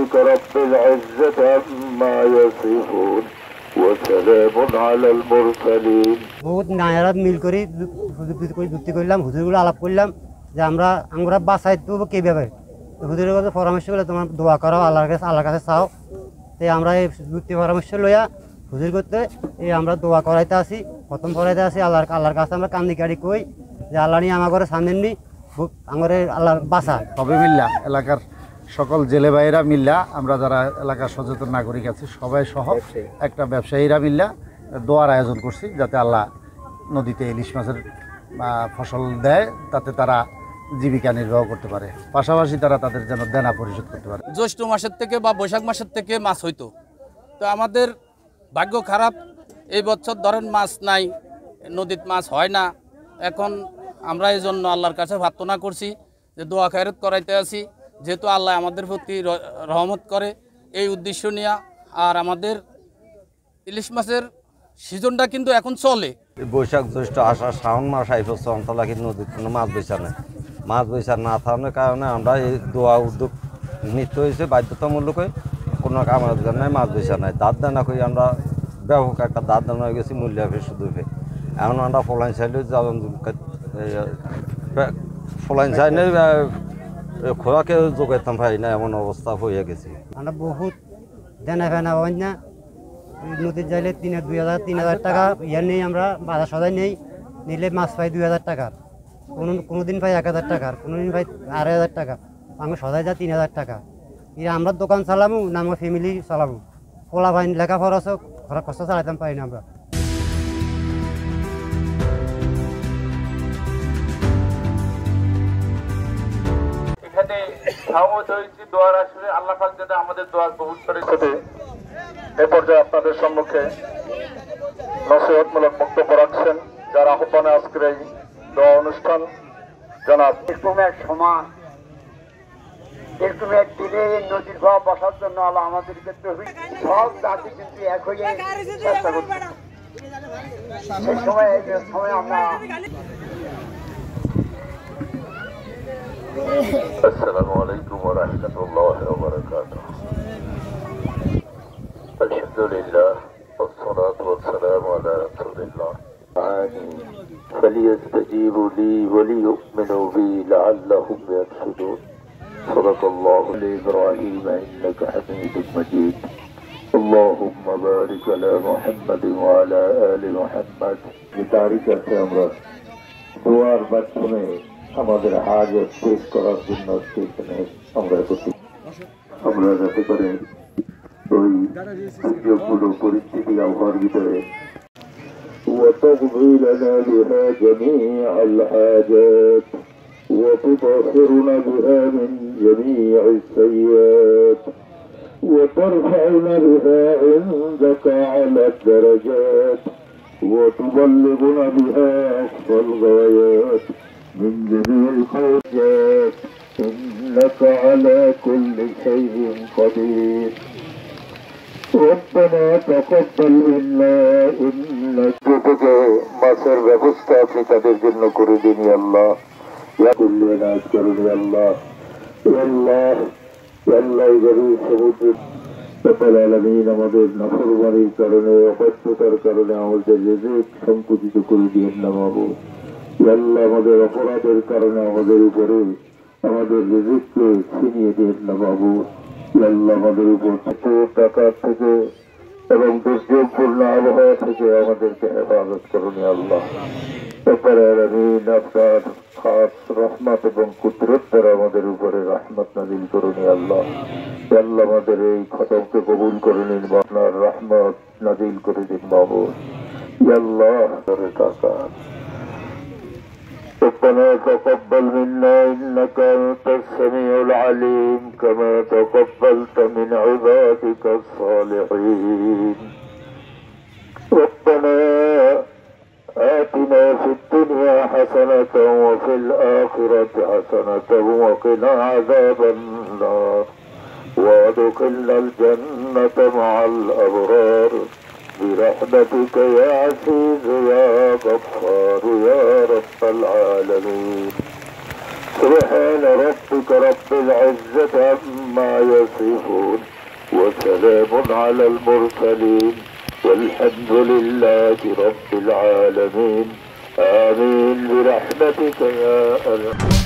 ربك رب العزة عما يصفون وسلام على المرسلين বহুত নায়ারাত মিল করি যুক্তি করলাম হুজুরগুলো আলাপ করলাম যে আমরা বাঁচাই দেবো কীভাবে হুজুরের কাছে পরামর্শ করলে তোমার দোয়া করো আল্লাহর কাছে চাও তো আমরা এই যুক্তি পরামর্শ লইয়া হুজুর করতে এই আমরা দোয়া করাইতে আসি প্রথম করাইতে আসি আল্লাহর কাছে আমরা কান্দি কাড়ি কই যে আল্লাহ নিয়ে আমার ঘরে সামনে নি আমার আল্লাহর বাঁচা সবে মিল্লা এলাকার সকল জেলে ভাইয়েরা মিল্লা আমরা যারা এলাকার সচেতন নাগরিক আছি সবাই সহ একটা ব্যবসায়ীরা মিল্লা দোয়ার আয়োজন করছি যাতে আল্লাহ নদীতে ইলিশ মাছের ফসল দেয় তাতে তারা জীবিকা নির্বাহ করতে পারে পাশাপাশি তারা তাদের যেন দেনা পরিশোধ করতে পারে। জ্যৈষ্ঠ মাসের থেকে বা বৈশাখ মাসের থেকে মাছ হইতো তো আমাদের ভাগ্য খারাপ এই বছর ধরেন মাছ নাই নদীতে মাছ হয় না এখন আমরা এই জন্য আল্লাহর কাছে প্রার্থনা করছি যে দোয়া খায়রাত করাইতে আসি যেহেতু আল্লাহ আমাদের প্রতি রহমত করে এই উদ্দেশ্য নিয়ে আর আমাদের ইলিশ মাছের সিজনটা কিন্তু এখন চলে বৈশাখ জ্যৈষ্ঠ আষাঢ় শ্রাবণ মাস আইপছে অন্তলা কিন্তু নদীর কোনো মাছ বেচা নেই মাছ বেচা না থাকার কারণে আমরা এই দোয়া উদ্যোগ নিতে হয়েছে বাধ্যতামূলক কোনো কামের জন্য মাছ বেচা নাই দাঁত দানা করি আমরা ব্যাপক একটা দাঁত দানা হয়ে গেছি মূল্য শুধু এখন আমরা ফলাইন সাইডে ফলাইন সাইডে খোরাকে যোগাইতাম পারি না এমন অবস্থা হয়ে গেছে আমরা বহুত দেনা ফেনা হয় না নদীর যাইলে 2,000-3,000 টাকা ইয়ার নেই আমরা বাজার সদাই নেই নিলে মাছ পাই 2,000 টাকার কোনো দিন পাই 1,000 টাকার কোনো দিন পাই 2,500 টাকা আমরা সদাই যা 3,000 টাকা আমরা দোকান চালামু না আমার ফ্যামিলি চালামু পোলা ভাই লেখাপড়া খরচ খরচা চালাইতাম পারি না আমরা। এখানে সামত হয়েছি দোয়ার আসলে আল্লাহ পাক যাতে আমাদের দোয়ার কবুল করে সাথে এ পর্যায়ে আপনাদের সম্মুখে নসিহতমূলক বক্তব্য রাখছেন যার আহ্বানে আজকের এই দোয়া অনুষ্ঠান জনাব এক সময় এরকম এক দিনে নদীর ভাব বসার জন্য আল্লাহ আমাদেরকে সব জাতি কিন্তু এক হয়ে চেষ্টা করছে সেই সময় আমরা السلام عليكم ورحمة الله وبركاته الحمد لله والصلاة والسلام على رسول الله فليستجيبوا لي وليؤمنوا بي لعلهم يرشدون صدق الله لإبراهيم إنك حميد مجيد اللهم بارك على محمد وعلى آل محمد بتاريخ الأمر دوار মাধ্যমে আমাদের হাজত শেষ করার জন্য আমরা যাতে করে ওই সুযোগগুলো পরিস্থিতি আবহাওয়ার ভিতরে وتقضي لنا بها جميع الحاجات وتطهرنا بها من جميع السيئات وترفعنا بها عندك على الدرجات وتبلغنا بها أقصى الغايات من جميع الحاجات إنك على كل شيء قدير ربنا تقبل منا إنك মাছের ব্যবস্থা আপনি তাদের জন্য করে দিন আল্লাহ ইয়া কুল্লি নাজ করুন আল্লাহ আল্লাহ আল্লাহ গরিব সমুদ্র রব্বুল আলামিন আমাদের নাফরমানির কারণে অপত্যতার কারণে আমাদের রিজিক সংকুচিত করে দিন না মাবুদ আল্লাহ আমাদের অপরাধের কারণে আমাদের উপরে আমাদের রিজিককে ছিনিয়ে দিন না মাবুদ আল্লাহ আমাদের উপর টাকা থেকে এবং দুর্যোগপূর্ণ আবহাওয়া থেকে আমাদেরকে হেফাজত করুন আল্লাহ রব্বুল আলামিন আপনার খাস রহমত এবং কুদরত দ্বারা আমাদের উপরে রহমত নাযিল করুন আল্লাহ আল্লাহ আমাদের এই খতমকে কবুল করে নিন আপনার রহমত নাযিল করে দিন মাবুদ আল্লাহ টাকা ربنا تقبل منا إنك أنت السميع العليم كما تقبلت من عبادك الصالحين ربنا آتنا في الدنيا حسنة وفي الآخرة حسنة وقنا عذاب النار وادخلنا الجنة مع الأبرار برحمتك يا عزيز يا غفار يا رب العالمين سبحان رب ربك رب العزة عما يصفون وسلام على المرسلين والحمد لله رب العالمين آمين برحمتك يا أرحم